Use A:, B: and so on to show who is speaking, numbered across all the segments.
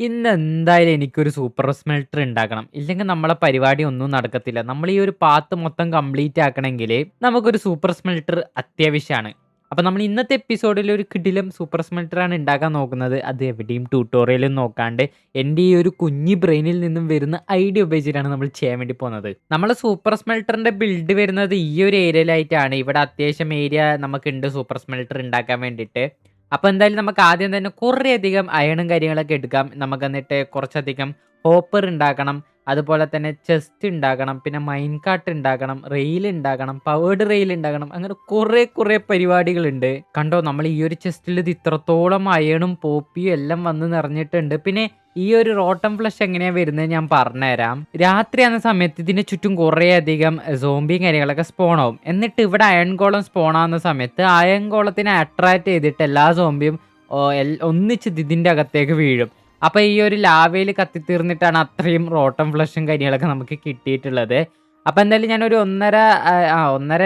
A: ഇന്ന് എന്തായാലും എനിക്കൊരു സൂപ്പർ സ്മെൽട്ടർ ഉണ്ടാക്കണം. ഇല്ലെങ്കിൽ നമ്മളെ പരിപാടി ഒന്നും നടക്കത്തില്ല. നമ്മൾ ഈ ഒരു പാത്ത് മൊത്തം കംപ്ലീറ്റ് ആക്കണമെങ്കിൽ നമുക്കൊരു സൂപ്പർ സ്മെൽട്ടർ അത്യാവശ്യമാണ്. അപ്പോൾ നമ്മൾ ഇന്നത്തെ എപ്പിസോഡിൽ ഒരു കിടിലം സൂപ്പർ സ്മെൽട്ടറാണ് ഉണ്ടാക്കാൻ നോക്കുന്നത്. അത് എവിടെയും ട്യൂട്ടോറിയലും നോക്കാണ്ട് എൻ്റെ ഈ ഒരു കുഞ്ഞി ബ്രെയിനിൽ നിന്നും വരുന്ന ഐഡിയ ഉപയോഗിച്ചിട്ടാണ് നമ്മൾ ചെയ്യാൻ വേണ്ടി പോകുന്നത്. നമ്മൾ സൂപ്പർ സ്മെൽട്ടറിന്റെ ബിൽഡ് വരുന്നത് ഈ ഒരു ഏരിയയിലായിട്ടാണ്. ഇവിടെ അത്യാവശ്യം ഏരിയ നമുക്കുണ്ട് സൂപ്പർ സ്മെൽട്ടർ ഉണ്ടാക്കാൻ വേണ്ടിയിട്ട്. അപ്പോൾ എന്തായാലും നമുക്ക് ആദ്യം തന്നെ കുറേയധികം അയണും കാര്യങ്ങളൊക്കെ എടുക്കാം. നമുക്ക് എന്നിട്ട് കുറച്ചധികം ഹോപ്പർ ഉണ്ടാക്കണം. അതുപോലെ തന്നെ ചെസ്റ്റ് ഉണ്ടാക്കണം. പിന്നെ മൈൻ കാർട്ട് ഉണ്ടാക്കണം. റെയിൽ ഉണ്ടാക്കണം. പവേർഡ് റെയിൽ ഉണ്ടാക്കണം. അങ്ങനെ കുറേ പരിപാടികളുണ്ട്. കണ്ടോ, നമ്മൾ ഈ ഒരു ചെസ്റ്റിൽ ഇത് ഇത്രത്തോളം അയണും പോപ്പിയും എല്ലാം വന്ന് നിറഞ്ഞിട്ടുണ്ട്. പിന്നെ ഈ ഒരു റോട്ടം ഫ്ലഷ് എങ്ങനെയാ വരുന്നത് ഞാൻ പറഞ്ഞുതരാം. രാത്രി ആകുന്ന സമയത്ത് ഇതിന് ചുറ്റും കുറേയധികം സോംബിയും കാര്യങ്ങളൊക്കെ സ്പോൺ ആവും. എന്നിട്ട് ഇവിടെ അയൺ ഗോളം സ്പോൺ ആവുന്ന സമയത്ത് അയൺ ഗോളത്തിനെ അട്രാക്ട് ചെയ്തിട്ട് എല്ലാ സോംബിയും ഒന്നിച്ച് ഇതിന്റെ അകത്തേക്ക് വീഴും. അപ്പൊ ഈ ഒരു ലാവയിൽ കത്തിത്തീർന്നിട്ടാണ് അത്രയും റോട്ടം ഫ്ലഷും കാര്യങ്ങളൊക്കെ നമുക്ക് കിട്ടിയിട്ടുള്ളത്. അപ്പൊ എന്തായാലും ഞാനൊരു ഒന്നര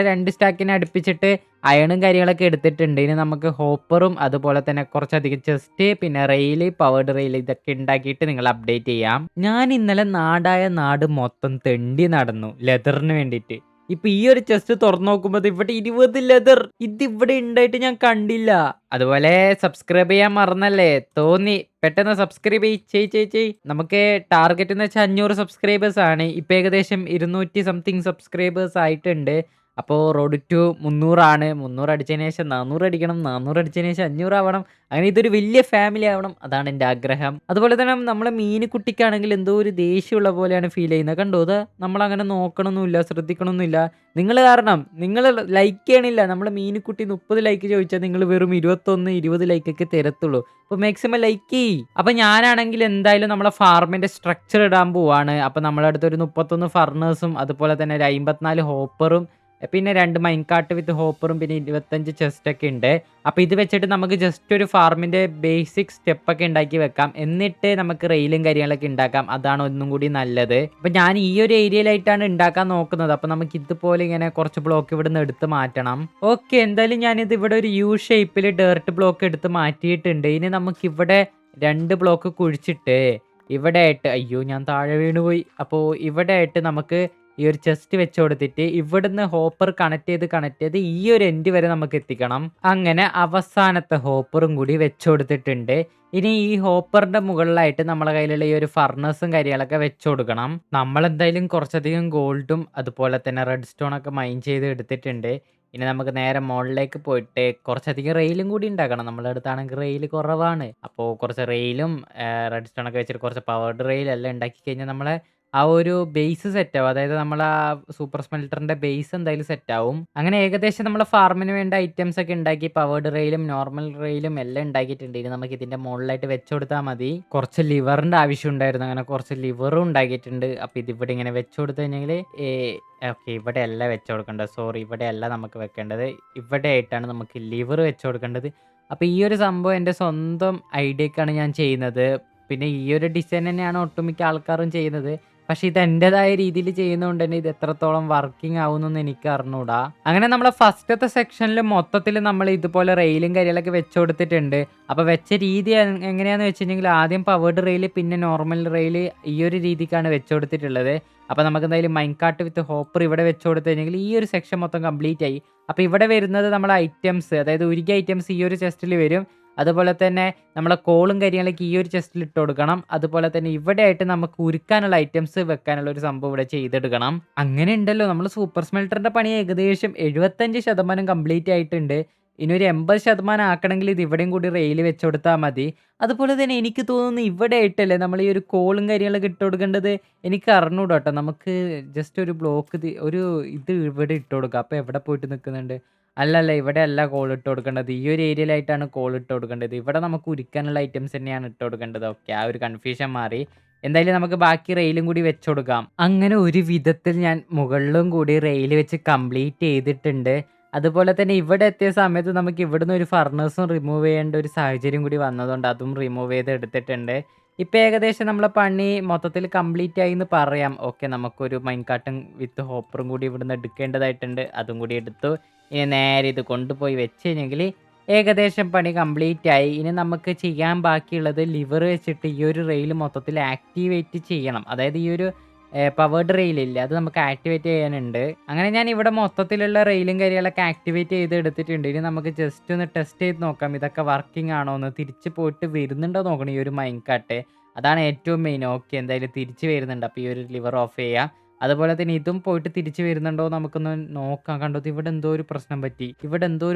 A: 2 സ്റ്റാക്കിനെ അടുപ്പിച്ചിട്ട് അയണും കാര്യങ്ങളൊക്കെ എടുത്തിട്ടുണ്ട്. ഇനി നമുക്ക് ഹോപ്പറും അതുപോലെ തന്നെ കുറച്ചധികം ചെസ്റ്റ് പിന്നെ റെയില് പവേർഡ് റെയിൽ ഇതൊക്കെ ഉണ്ടാക്കിയിട്ട് നിങ്ങൾ അപ്ഡേറ്റ് ചെയ്യാം. ഞാൻ ഇന്നലെ നാടായ നാട് മൊത്തം തെണ്ടി നടന്നു ലെതറിന് വേണ്ടിയിട്ട്. ഇപ്പൊ ഈ ഒരു ചെസ്റ്റ് തുറന്നു നോക്കുമ്പോൾ ഇവിടെ 20 ലെതർ ഇതിവിടെ ഉണ്ടായിട്ട് ഞാൻ കണ്ടില്ല. അതുപോലെ സബ്സ്ക്രൈബ് ചെയ്യാൻ മറന്നല്ലേ, തോന്നി പെട്ടെന്ന് സബ്സ്ക്രൈബ് ചെയ്. നമുക്ക് ടാർഗറ്റ് എന്ന് വെച്ചാൽ 500 സബ്സ്ക്രൈബേഴ്സ് ആണ്. ഇപ്പൊ ഏകദേശം 200 സംതിങ് സബ്സ്ക്രൈബേഴ്സ് ആയിട്ടുണ്ട്. അപ്പോൾ റോഡ് ടു 300 ആണ്. 300 അടിച്ചതിന് ശേഷം 400 അടിക്കണം. 400 അടിച്ചതിന് ശേഷം 500 ആവണം. അങ്ങനെ ഇതൊരു വലിയ ഫാമിലി ആവണം. അതാണ് എൻ്റെ ആഗ്രഹം. അതുപോലെ തന്നെ നമ്മളെ മീനുകുട്ടിക്കാണെങ്കിൽ എന്തോ ഒരു ദേഷ്യമുള്ള പോലെയാണ് ഫീൽ ചെയ്യുന്നത്. കണ്ടോ, അത് നമ്മളങ്ങനെ നോക്കണമൊന്നുമില്ല, ശ്രദ്ധിക്കണമൊന്നുമില്ല. നിങ്ങൾ കാരണം നിങ്ങൾ ലൈക്ക് ചെയ്യണില്ല. നമ്മളെ മീനുകുട്ടി 30 ലൈക്ക് ചോദിച്ചാൽ നിങ്ങൾ വെറും 21 20 ലൈക്കൊക്കെ തരത്തുള്ളൂ. അപ്പോൾ മാക്സിമം ലൈക്ക് ചെയ്യ്. അപ്പം ഞാനാണെങ്കിൽ എന്തായാലും നമ്മളെ ഫാർമിൻ്റെ സ്ട്രക്ചർ ഇടാൻ പോവാണ്. അപ്പം നമ്മളെ അടുത്ത് ഒരു 31 ഫർണേഴ്സും അതുപോലെ തന്നെ ഒരു 54 ഹോപ്പറും പിന്നെ 2 മൈൻ കാർട്ട് വിത്ത് ഹോപ്പറും പിന്നെ 25 ചെസ്റ്റൊക്കെ ഉണ്ട്. അപ്പോൾ ഇത് വെച്ചിട്ട് നമുക്ക് ജസ്റ്റ് ഒരു ഫാർമിൻ്റെ ബേസിക് സ്റ്റെപ്പൊക്കെ ഉണ്ടാക്കി വെക്കാം. എന്നിട്ട് നമുക്ക് റെയിലും കാര്യങ്ങളൊക്കെ ഉണ്ടാക്കാം. അതാണ് ഒന്നും കൂടി നല്ലത്. അപ്പം ഞാൻ ഈ ഒരു ഏരിയയിലായിട്ടാണ് ഉണ്ടാക്കാൻ നോക്കുന്നത്. അപ്പോൾ നമുക്ക് ഇതുപോലെ ഇങ്ങനെ കുറച്ച് ബ്ലോക്ക് ഇവിടെ നിന്ന് എടുത്ത് മാറ്റണം. ഓക്കെ, എന്തായാലും ഞാനിത് ഇവിടെ ഒരു യു ഷേപ്പിൽ ഡേർട്ട് ബ്ലോക്ക് എടുത്ത് മാറ്റിയിട്ടുണ്ട്. ഇനി നമുക്കിവിടെ 2 ബ്ലോക്ക് കുഴിച്ചിട്ട് ഇവിടെ ആയിട്ട് അയ്യോ ഞാൻ താഴെ വീണുപോയി. അപ്പോൾ ഇവിടെ ആയിട്ട് നമുക്ക് ഈ ഒരു ചെസ്റ്റ് വെച്ച് കൊടുത്തിട്ട് ഇവിടുന്ന് ഹോപ്പർ കണക്ട് ചെയ്ത് ഈ ഒരു എൻഡ് വരെ നമുക്ക് എത്തിക്കണം. അങ്ങനെ അവസാനത്തെ ഹോപ്പറും കൂടി വെച്ച് കൊടുത്തിട്ടുണ്ട്. ഇനി ഈ ഹോപ്പറിന്റെ മുകളിലായിട്ട് നമ്മളെ കയ്യിലുള്ള ഈ ഒരു ഫർണസും കാര്യങ്ങളൊക്കെ വെച്ച് കൊടുക്കണം. നമ്മളെന്തായാലും കുറച്ചധികം ഗോൾഡും അതുപോലെ തന്നെ റെഡ് സ്റ്റോൺ ഒക്കെ മൈൻ ചെയ്ത് എടുത്തിട്ടുണ്ട്. ഇനി നമുക്ക് നേരെ മുകളിലേക്ക് പോയിട്ട് കുറച്ചധികം റെയിലും കൂടി ഉണ്ടാക്കണം. നമ്മുടെ അടുത്താണെങ്കിൽ റെയിൽ കുറവാണ്. അപ്പോൾ കുറച്ച് റെയിലും റെഡ് സ്റ്റോൺ ഒക്കെ വെച്ചിട്ട് കുറച്ച് പവർഡ് റെയിൽ എല്ലാം ഉണ്ടാക്കി കഴിഞ്ഞാൽ നമ്മളെ ആ ഒരു ബേസ് സെറ്റാവും. അതായത് നമ്മൾ ആ സൂപ്പർ സ്മെൽട്ടറിന്റെ ബേസ് എന്തായാലും സെറ്റാവും. അങ്ങനെ ഏകദേശം നമ്മൾ ഫാർമിന് വേണ്ട ഐറ്റംസ് ഒക്കെ ഉണ്ടാക്കി പവേർഡ് റെയിലും നോർമൽ റെയിലും എല്ലാം ഉണ്ടാക്കിയിട്ടുണ്ട്. ഇനി നമുക്ക് ഇതിന്റെ മുകളിലായിട്ട് വെച്ച് കൊടുത്താൽ മതി. കുറച്ച് ലിവറിന്റെ ആവശ്യം ഉണ്ടായിരുന്നു. അങ്ങനെ കുറച്ച് ലിവറും ഉണ്ടാക്കിയിട്ടുണ്ട്. അപ്പോൾ ഇതിവിടെ ഇങ്ങനെ വെച്ച് കൊടുത്തു കഴിഞ്ഞെങ്കിൽ ഓക്കെ, ഇവിടെ അല്ല വെച്ച് കൊടുക്കേണ്ടത്. സോറി, ഇവിടെ അല്ല നമുക്ക് വെക്കേണ്ടത്. ഇവിടെ ആയിട്ടാണ് നമുക്ക് ലിവർ വെച്ച് കൊടുക്കേണ്ടത്. അപ്പോൾ ഈ ഒരു സംഭവം എൻ്റെ സ്വന്തം ഐഡിയക്കാണ് ഞാൻ ചെയ്യുന്നത്. പിന്നെ ഈ ഒരു ഡിസൈൻ തന്നെയാണ് ഒട്ടുമിക്ക ആൾക്കാരും ചെയ്യുന്നത്. പക്ഷെ ഇത് എൻ്റെതായ രീതിയിൽ ചെയ്യുന്നതുകൊണ്ട് തന്നെ ഇത് എത്രത്തോളം വർക്കിംഗ് ആവുമെന്നൊന്നും എനിക്ക് അറിഞ്ഞൂടാ. അങ്ങനെ നമ്മളെ ഫസ്റ്റത്തെ സെക്ഷനിൽ മൊത്തത്തിൽ നമ്മൾ ഇതുപോലെ റെയിലും കാര്യങ്ങളൊക്കെ വെച്ച് കൊടുത്തിട്ടുണ്ട്. അപ്പോൾ വെച്ച രീതി എങ്ങനെയാണെന്ന് വെച്ച് കഴിഞ്ഞെങ്കിൽ ആദ്യം പവേർഡ് റെയിൽ പിന്നെ നോർമൽ റെയിൽ ഈ ഒരു രീതിക്കാണ് വെച്ച് കൊടുത്തിട്ടുള്ളത്. അപ്പോൾ നമുക്ക് എന്തായാലും മൈൻ കാർട്ട് വിത്ത് ഹോപ്പർ ഇവിടെ വെച്ച് കൊടുത്തു കഴിഞ്ഞെങ്കിൽ ഈ ഒരു സെക്ഷൻ മൊത്തം കംപ്ലീറ്റ് ആയി. അപ്പോൾ ഇവിടെ വരുന്നത് നമ്മളെ ഐറ്റംസ്, അതായത് ഉരുകിയ ഐറ്റംസ് ഈ ഒരു ചെസ്റ്റിൽ വരും. അതുപോലെ തന്നെ നമ്മളെ കോളും കാര്യങ്ങളൊക്കെ ഈ ഒരു ചെസ്റ്റിൽ ഇട്ട് കൊടുക്കണം. അതുപോലെ തന്നെ ഇവിടെ ആയിട്ട് നമുക്ക് ഉരുക്കാനുള്ള ഐറ്റംസ് വെക്കാനുള്ള ഒരു സംഭവം ഇവിടെ ചെയ്തെടുക്കണം. അങ്ങനെ ഉണ്ടല്ലോ, നമ്മൾ സൂപ്പർ സ്മെൽട്ടറിന്റെ പണി ഏകദേശം 75% കംപ്ലീറ്റ് ആയിട്ടുണ്ട്. ഇനി ഒരു 80% ആക്കണമെങ്കിൽ ഇത് ഇവിടെയും കൂടി റെയിൽ വെച്ച് കൊടുത്താൽ മതി. അതുപോലെ തന്നെ എനിക്ക് തോന്നുന്നു ഇവിടെ ആയിട്ടല്ലേ നമ്മൾ ഈ ഒരു കോളും കാര്യങ്ങളൊക്കെ ഇട്ട് കൊടുക്കേണ്ടത്. എനിക്ക് അറിഞ്ഞൂടാ കേട്ടോ. നമുക്ക് ജസ്റ്റ് ഒരു ബ്ലോക്ക് ഒരു ഇത് ഇവിടെ ഇട്ട് കൊടുക്കാം. അപ്പോൾ എവിടെ പോയിട്ട് നിൽക്കുന്നുണ്ട്? അല്ലല്ല, ഇവിടെ അല്ല കോൾ ഇട്ട് കൊടുക്കേണ്ടത്. ഈ ഒരു ഏരിയയിലായിട്ടാണ് കോൾ ഇട്ട് കൊടുക്കേണ്ടത്. ഇവിടെ നമുക്ക് ഉരുക്കാനുള്ള ഐറ്റംസ് തന്നെയാണ് ഇട്ട് കൊടുക്കേണ്ടത്. ഓക്കെ, ആ ഒരു കൺഫ്യൂഷൻ മാറി. എന്തായാലും നമുക്ക് ബാക്കി റെയിലും കൂടി വെച്ച് കൊടുക്കാം. അങ്ങനെ ഒരു വിധത്തിൽ ഞാൻ മുകളിലും കൂടി റെയിൽ വെച്ച് കംപ്ലീറ്റ് ചെയ്തിട്ടുണ്ട്. അതുപോലെ തന്നെ ഇവിടെ എത്തിയ സമയത്ത് നമുക്ക് ഇവിടുന്ന് ഒരു ഫർണസും റിമൂവ് ചെയ്യേണ്ട ഒരു സാഹചര്യം കൂടി വന്നതുകൊണ്ട് അതും റിമൂവ് ചെയ്ത് എടുത്തിട്ടുണ്ട്. ഇപ്പം ഏകദേശം നമ്മളെ പണി മൊത്തത്തിൽ കംപ്ലീറ്റ് ആയി എന്ന് പറയാം. ഓക്കെ, നമുക്കൊരു മൈൻ കാർട്ടും വിത്ത് ഹോപ്പറും കൂടി ഇവിടുന്ന് എടുക്കേണ്ടതായിട്ടുണ്ട്. അതും കൂടി എടുത്തു. ഇനി നേരെ ഇത് കൊണ്ടുപോയി വെച്ച് കഴിഞ്ഞെങ്കിൽ ഏകദേശം പണി കംപ്ലീറ്റ് ആയി. ഇനി നമുക്ക് ചെയ്യാൻ ബാക്കിയുള്ളത് ലിവർ വെച്ചിട്ട് ഈ ഒരു റെയിൽ മൊത്തത്തിൽ ആക്ടിവേറ്റ് ചെയ്യണം. അതായത് ഈ ഒരു പവേർഡ് റെയിലില്ലേ അത് നമുക്ക് ആക്ടിവേറ്റ് ചെയ്യാനുണ്ട്. അങ്ങനെ ഞാൻ ഇവിടെ മൊത്തത്തിലുള്ള റെയിലും കാര്യങ്ങളൊക്കെ ആക്ടിവേറ്റ് ചെയ്ത് എടുത്തിട്ടുണ്ട്. ഇനി നമുക്ക് ജസ്റ്റ് ഒന്ന് ടെസ്റ്റ് ചെയ്ത് നോക്കാം ഇതൊക്കെ വർക്കിംഗ് ആണോ എന്ന്. തിരിച്ച് പോയിട്ട് വരുന്നുണ്ടോ നോക്കണം ഈ ഒരു മൈൻകാട്ട്. അതാണ് ഏറ്റവും മെയിൻ. ഓക്കെ, എന്തായാലും തിരിച്ച് വരുന്നുണ്ട്. അപ്പോൾ ഈ ഒരു ലിവർ ഓഫ് ചെയ്യാം. അതുപോലെ തന്നെ ഇതും പോയിട്ട് തിരിച്ച് വരുന്നുണ്ടോ നമുക്കൊന്ന് നോക്കാം. കണ്ടോ, ഇവിടെ എന്തോ ഒരു പ്രശ്നം പറ്റി.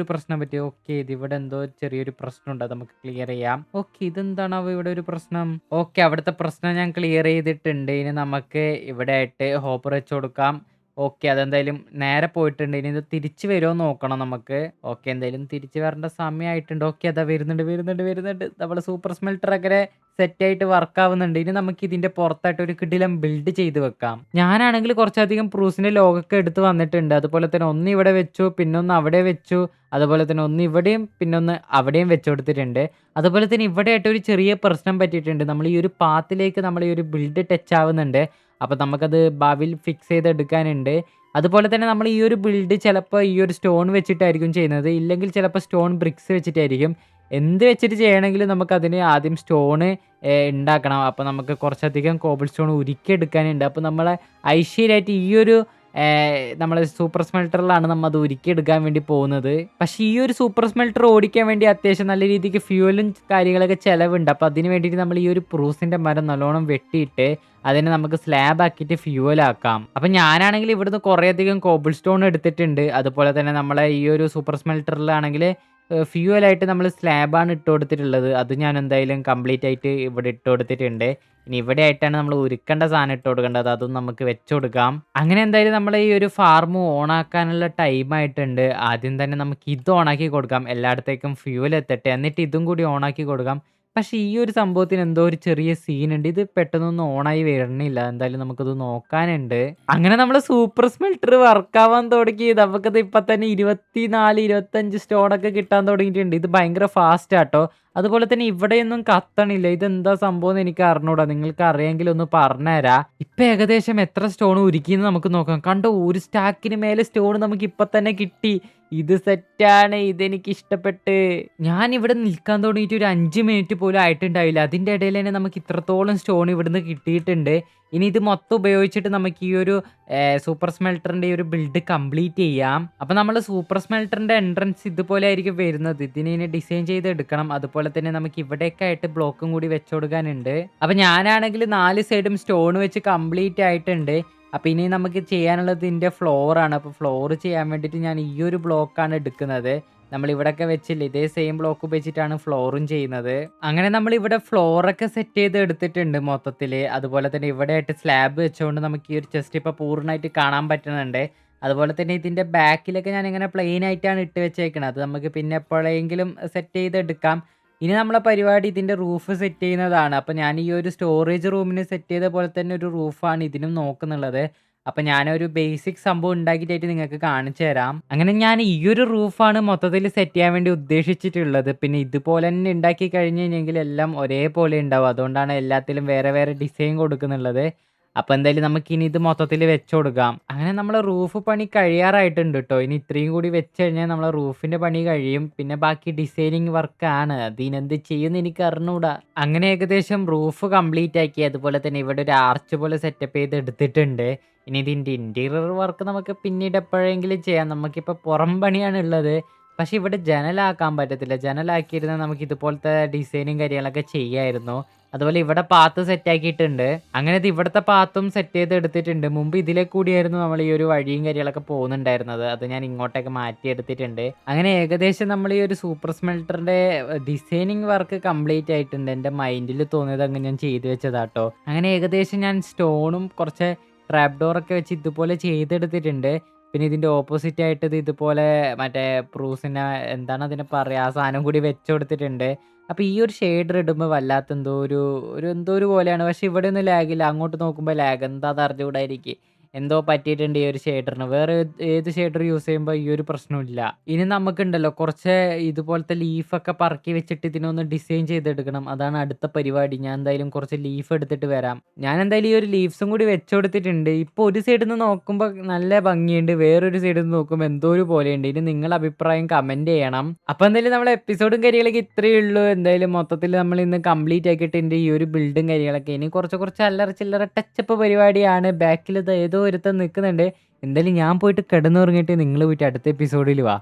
A: ഓക്കെ, ഇവിടെ എന്തോ ചെറിയൊരു പ്രശ്നമുണ്ട്. അത് നമുക്ക് ക്ലിയർ ചെയ്യാം. ഓക്കെ, ഇതെന്താണാവോ ഇവിടെ ഒരു പ്രശ്നം. ഓക്കെ, അവിടുത്തെ പ്രശ്നം ഞാൻ ക്ലിയർ ചെയ്തിട്ടുണ്ട്. ഇനി നമുക്ക് ഇവിടെ ആയിട്ട് ഹോപ്പർ വെച്ച് കൊടുക്കാം. ഓക്കെ, അതെന്തായാലും നേരെ പോയിട്ടുണ്ട്. ഇനി ഇത് തിരിച്ച് വരുമോ നോക്കണം നമുക്ക്. ഓക്കെ, എന്തായാലും തിരിച്ച് വരേണ്ട സമയമായിട്ടുണ്ട്. ഓക്കെ, അതാ വരുന്നുണ്ട്. നമ്മളെ സൂപ്പർ സ്മെൽട്ടർ ഒക്കെ സെറ്റ് ആയിട്ട് വർക്ക് ആവുന്നുണ്ട്. ഇനി നമുക്ക് ഇതിന്റെ പുറത്തായിട്ട് ഒരു കിടിലം ബിൽഡ് ചെയ്ത് വെക്കാം. ഞാനാണെങ്കിൽ കുറച്ചധികം പ്രൂസിന്റെ ലോഗൊക്കെ എടുത്ത് വന്നിട്ടുണ്ട്. അതുപോലെ തന്നെ ഒന്ന് ഇവിടെ വെച്ചു, പിന്നെ ഒന്ന് അവിടെ വെച്ചു. അതുപോലെ തന്നെ ഒന്ന് ഇവിടെയും പിന്നെ ഒന്ന് അവിടെയും വെച്ചു കൊടുത്തിട്ടുണ്ട്. അതുപോലെ തന്നെ ഇവിടെ ആയിട്ട് ഒരു ചെറിയ പ്രശ്നം പറ്റിയിട്ടുണ്ട്. നമ്മൾ ഈ ഒരു പാത്തിലേക്ക് നമ്മൾ ഈ ഒരു ബിൽഡ് ടച്ച് ആവുന്നുണ്ട്. അപ്പോൾ നമുക്കത് ഭാവിയിൽ ഫിക്സ് ചെയ്തെടുക്കാനുണ്ട്. അതുപോലെ തന്നെ നമ്മൾ ഈ ഒരു ബിൽഡ് ചിലപ്പോൾ ഈ ഒരു സ്റ്റോൺ വെച്ചിട്ടായിരിക്കും ചെയ്യുന്നത്. ഇല്ലെങ്കിൽ ചിലപ്പോൾ സ്റ്റോൺ ബ്രിക്സ് വെച്ചിട്ടായിരിക്കും. എന്ത് വെച്ചിട്ട് ചെയ്യണമെങ്കിലും നമുക്കതിന് ആദ്യം സ്റ്റോണ് ഉണ്ടാക്കണം. അപ്പോൾ നമുക്ക് കുറച്ചധികം കോബിൾ സ്റ്റോൺ ഉരുക്കിയെടുക്കാനുണ്ട്. അപ്പോൾ നമ്മളെ ഐശ്വര്യമായിട്ട് ഈ ഒരു നമ്മളെ സൂപ്പർ സ്മെൽട്ടറിലാണ് നമ്മൾ അത് ഉരുക്കിയെടുക്കാൻ വേണ്ടി പോകുന്നത്. പക്ഷേ ഈ ഒരു സൂപ്പർ സ്മെൽട്ടർ ഓടിക്കാൻ വേണ്ടി അത്യാവശ്യം നല്ല രീതിക്ക് ഫ്യൂവലും കാര്യങ്ങളൊക്കെ ചിലവുണ്ട്. അപ്പോൾ അതിന് വേണ്ടിയിട്ട് നമ്മൾ ഈ ഒരു പ്രൂസിൻ്റെ മരം നല്ലോണം വെട്ടിയിട്ട് അതിനെ നമുക്ക് സ്ലാബ് ആക്കിയിട്ട് ഫ്യൂവലാക്കാം. അപ്പം ഞാനാണെങ്കിൽ ഇവിടുന്ന് കുറേയധികം കോബിൾ സ്റ്റോൺ എടുത്തിട്ടുണ്ട്. അതുപോലെ തന്നെ നമ്മളെ ഈ ഒരു സൂപ്പർ സ്മെൽട്ടറിലാണെങ്കിൽ ഫ്യൂവലായിട്ട് നമ്മൾ സ്ലാബാണ് ഇട്ട് കൊടുത്തിട്ടുള്ളത്. അത് ഞാൻ എന്തായാലും കംപ്ലീറ്റ് ആയിട്ട് ഇവിടെ ഇട്ട് കൊടുത്തിട്ടുണ്ട്. ഇനി ഇവിടെ ആയിട്ടാണ് നമ്മൾ ഉരുക്കേണ്ട സാധനം ഇട്ട് കൊടുക്കേണ്ടത്. അതും നമുക്ക് വെച്ച് കൊടുക്കാം. അങ്ങനെ എന്തായാലും നമ്മൾ ഈ ഒരു ഫാർം ഓണാക്കാനുള്ള ടൈം ആയിട്ടുണ്ട്. ആദ്യം തന്നെ നമുക്ക് ഇത് ഓണാക്കി കൊടുക്കാം. എല്ലായിടത്തേക്കും ഫ്യൂവൽ എത്തട്ടെ. എന്നിട്ട് ഇതും കൂടി ഓണാക്കി കൊടുക്കാം. പക്ഷേ ഈ ഒരു സംഭവത്തിന് എന്തോ ഒരു ചെറിയ സീനുണ്ട്. ഇത് പെട്ടെന്നൊന്നും ഓണായി വരണില്ല. എന്തായാലും നമുക്കത് നോക്കാനുണ്ട്. അങ്ങനെ നമ്മൾ സൂപ്പർ സ്മെൽട്ടർ വർക്കാവാൻ തുടങ്ങി. നമുക്കത് ഇപ്പം തന്നെ 24, 25 സ്റ്റോണൊക്കെ കിട്ടാൻ തുടങ്ങിയിട്ടുണ്ട്. ഇത് ഭയങ്കര ഫാസ്റ്റ് ആട്ടോ. അതുപോലെ തന്നെ ഇവിടെയൊന്നും കത്തണില്ല. ഇതെന്താ സംഭവം എന്ന് എനിക്ക് അറിഞ്ഞൂടാ. നിങ്ങൾക്ക് അറിയാമെങ്കിൽ ഒന്ന് പറഞ്ഞുതരാം. ഇപ്പം ഏകദേശം എത്ര സ്റ്റോൺ ഉരുക്കിയെന്ന് നമുക്ക് നോക്കാം. കണ്ടോ, ഒരു സ്റ്റാക്കിന് മേലെ സ്റ്റോൺ നമുക്ക് ഇപ്പം തന്നെ കിട്ടി. ഇത് സെറ്റാണ്. ഇതെനിക്ക് ഇഷ്ടപ്പെട്ട്. ഞാൻ ഇവിടെ നിൽക്കാൻ തുടങ്ങിയിട്ട് ഒരു 5 മിനിറ്റ് പോലും ആയിട്ടുണ്ടാവില്ല. അതിൻ്റെ ഇടയിൽ തന്നെ നമുക്ക് ഇത്രത്തോളം സ്റ്റോൺ ഇവിടുന്ന് കിട്ടിയിട്ടുണ്ട്. ഇനി ഇത് മൊത്തം ഉപയോഗിച്ചിട്ട് നമുക്ക് ഈ ഒരു സൂപ്പർ സ്മെൽട്ടറിൻ്റെ ഈ ഒരു ബിൽഡ് കംപ്ലീറ്റ് ചെയ്യാം. അപ്പം നമ്മൾ സൂപ്പർ സ്മെൽട്ടറിൻ്റെ എൻട്രൻസ് ഇതുപോലെ ആയിരിക്കും വരുന്നത്. ഇതിനെ ഇനി ഡിസൈൻ ചെയ്ത് എടുക്കണം. അതുപോലെ തന്നെ നമുക്ക് ഇവിടെയൊക്കെ ആയിട്ട് ബ്ലോക്കും കൂടി വെച്ച് കൊടുക്കാനുണ്ട്. അപ്പം ഞാനാണെങ്കിൽ 4 സൈഡും സ്റ്റോൺ വെച്ച് കംപ്ലീറ്റ് ആയിട്ടുണ്ട്. അപ്പോൾ ഇനി നമുക്ക് ചെയ്യാനുള്ളത് ഇതിൻ്റെ ഫ്ലോറാണ്. അപ്പോൾ ഫ്ലോർ ചെയ്യാൻ വേണ്ടിയിട്ട് ഞാൻ ഈ ഒരു ബ്ലോക്കാണ് എടുക്കുന്നത്. നമ്മൾ ഇവിടെയൊക്കെ വെച്ചില്ല, ഇതേ സെയിം ബ്ലോക്ക് ഉപയോഗിച്ചിട്ടാണ് ഫ്ലോറും ചെയ്യുന്നത്. അങ്ങനെ നമ്മൾ ഇവിടെ ഫ്ലോറൊക്കെ സെറ്റ് ചെയ്ത് എടുത്തിട്ടുണ്ട് മൊത്തത്തിൽ. അതുപോലെ തന്നെ ഇവിടെ ആയിട്ട് സ്ലാബ് വെച്ചുകൊണ്ട് നമുക്ക് ഈ ഒരു ചെസ്റ്റ് ഇപ്പോൾ പൂർണ്ണമായിട്ട് കാണാൻ പറ്റുന്നുണ്ട്. അതുപോലെ തന്നെ ഇതിൻ്റെ ബാക്കിലൊക്കെ ഞാൻ ഇങ്ങനെ പ്ലെയിൻ ആയിട്ടാണ് ഇട്ട് വെച്ചേക്കുന്നത്. അത് നമുക്ക് പിന്നെ എപ്പോഴെങ്കിലും സെറ്റ് ചെയ്തെടുക്കാം. ഇനി നമ്മളെ പരിപാടി ഇതിൻ്റെ റൂഫ് സെറ്റ് ചെയ്യുന്നതാണ്. അപ്പോൾ ഞാൻ ഈ ഒരു സ്റ്റോറേജ് റൂമിന് സെറ്റ് ചെയ്ത പോലെ തന്നെ ഒരു റൂഫാണ് ഇതിനും നോക്കുന്നുള്ളത്. അപ്പോൾ ഞാനൊരു ബേസിക് സംഭവം ഉണ്ടാക്കിയിട്ടായിട്ട് നിങ്ങൾക്ക് കാണിച്ചു തരാം. അങ്ങനെ ഞാൻ ഈ ഒരു റൂഫാണ് മൊത്തത്തിൽ സെറ്റ് ചെയ്യാൻ വേണ്ടി ഉദ്ദേശിച്ചിട്ടുള്ളത്. പിന്നെ ഇതുപോലെ തന്നെ ഉണ്ടാക്കി കഴിഞ്ഞ് കഴിഞ്ഞെങ്കിൽ എല്ലാം ഒരേപോലെ ഉണ്ടാവും. അതുകൊണ്ടാണ് എല്ലാത്തിലും വേറെ വേറെ ഡിസൈൻ കൊടുക്കുന്നുള്ളത്. അപ്പോൾ എന്തായാലും നമുക്കിനി ഇത് മൊത്തത്തിൽ വെച്ച് കൊടുക്കാം. അങ്ങനെ നമ്മളെ റൂഫ് പണി കഴിയാറായിട്ടുണ്ട് കേട്ടോ. ഇനി ഇത്രയും കൂടി വെച്ച് കഴിഞ്ഞാൽ നമ്മളെ റൂഫിൻ്റെ പണി കഴിയും. പിന്നെ ബാക്കി ഡിസൈനിങ് വർക്കാണ്. അതിനെന്ത് ചെയ്യുമെന്ന് എനിക്ക് അറിഞ്ഞൂടാ. അങ്ങനെ ഏകദേശം റൂഫ് കംപ്ലീറ്റ് ആക്കി. അതുപോലെ തന്നെ ഇവിടെ ഒരു ആർച്ച് പോലെ സെറ്റപ്പ് ചെയ്ത് എടുത്തിട്ടുണ്ട്. ഇനി ഇതിൻ്റെ ഇൻറ്റീരിയർ വർക്ക് നമുക്ക് പിന്നീട് എപ്പോഴെങ്കിലും ചെയ്യാം. നമുക്കിപ്പോൾ പുറം പണിയാണ് ഉള്ളത്. പക്ഷേ ഇവിടെ ജനലാക്കാൻ പറ്റത്തില്ല. ജനലാക്കിയിരുന്നാൽ നമുക്ക് ഇതുപോലത്തെ ഡിസൈനും കാര്യങ്ങളൊക്കെ ചെയ്യാമായിരുന്നു. അതുപോലെ ഇവിടെ പാത്ത് സെറ്റാക്കിയിട്ടുണ്ട്. അങ്ങനെ ഇത് ഇവിടുത്തെ പാത്തും സെറ്റ് ചെയ്ത് എടുത്തിട്ടുണ്ട്. മുമ്പ് ഇതിലെ കൂടിയായിരുന്നു നമ്മൾ ഈ ഒരു വഴിയും കാര്യങ്ങളൊക്കെ പോകുന്നുണ്ടായിരുന്നത്. അത് ഞാൻ ഇങ്ങോട്ടേക്ക് മാറ്റിയെടുത്തിട്ടുണ്ട്. അങ്ങനെ ഏകദേശം നമ്മൾ ഈ ഒരു സൂപ്പർ സ്മെൽട്ടറിൻ്റെ ഡിസൈനിങ് വർക്ക് കംപ്ലീറ്റ് ആയിട്ടുണ്ട്. എൻ്റെ മൈൻഡിൽ തോന്നിയത് അങ്ങ് ഞാൻ ചെയ്തു വെച്ചതാട്ടോ. അങ്ങനെ ഏകദേശം ഞാൻ സ്റ്റോണും കുറച്ച് ട്രാപ്പ് ഡോറൊക്കെ വെച്ച് ഇതുപോലെ ചെയ്തെടുത്തിട്ടുണ്ട്. പിന്നെ ഇതിൻ്റെ ഓപ്പോസിറ്റ് ആയിട്ട് ഇത് ഇതുപോലെ മറ്റേ പ്രൂസിനെ എന്താണ് അതിനെ പറയുക, ആ സാധനം കൂടി വെച്ച് കൊടുത്തിട്ടുണ്ട്. അപ്പോൾ ഈ ഒരു ഷെയ്ഡർ ഇടുമ്പോൾ വല്ലാത്ത എന്തോ ഒരു പോലെയാണ്. പക്ഷേ ഇവിടെ ഒന്നും ലാഗില്ല. അങ്ങോട്ട് നോക്കുമ്പോൾ ലാഗ് എന്താ അത് അറിഞ്ഞുകൂടായിരിക്കും. എന്തോ പറ്റിയിട്ടുണ്ട് ഈ ഒരു ഷെയ്ഡറിന്. വേറെ ഏത് ഷെയ്ഡർ യൂസ് ചെയ്യുമ്പോൾ ഈ ഒരു പ്രശ്നമില്ല. ഇനി നമുക്കുണ്ടല്ലോ കുറച്ച് ഇതുപോലത്തെ ലീഫൊക്കെ പറക്കി വെച്ചിട്ട് ഇതിനൊന്ന് ഡിസൈൻ ചെയ്തെടുക്കണം. അതാണ് അടുത്ത പരിപാടി. ഞാൻ എന്തായാലും കുറച്ച് ലീഫ് എടുത്തിട്ട് വരാം. ഞാൻ എന്തായാലും ഈ ഒരു ലീവ്സും കൂടി വെച്ച് കൊടുത്തിട്ടുണ്ട്. ഇപ്പോൾ ഒരു സൈഡിൽ നിന്ന് നോക്കുമ്പോൾ നല്ല ഭംഗിയുണ്ട്. വേറൊരു സൈഡിൽ നിന്ന് നോക്കുമ്പോൾ എന്തോ ഒരു പോലെയുണ്ട്. ഇനി നിങ്ങളുടെ അഭിപ്രായം കമന്റ് ചെയ്യണം. അപ്പോൾ എന്തായാലും നമ്മുടെ എപ്പിസോഡും കാര്യങ്ങളൊക്കെ ഇത്രയേ ഉള്ളൂ. എന്തായാലും മൊത്തത്തിൽ നമ്മൾ ഇന്ന് കംപ്ലീറ്റ് ആക്കിയിട്ടുണ്ട് ഈ ഒരു ബിൽഡും കാര്യങ്ങളൊക്കെ. ഇനി കുറച്ച് കുറച്ച് അല്ലറ ചില്ലറ ടച്ചപ്പ് പരിപാടിയാണ്. ബാക്കിൽ ഇത് ഏതോ ഒരുത്തൻ നിൽക്കുന്നുണ്ട്. എന്തായാലും ഞാൻ പോയിട്ട് കിടന്നുറങ്ങിയിട്ട് നിങ്ങൾ പോയിട്ട് അടുത്ത എപ്പിസോഡിൽ വാ.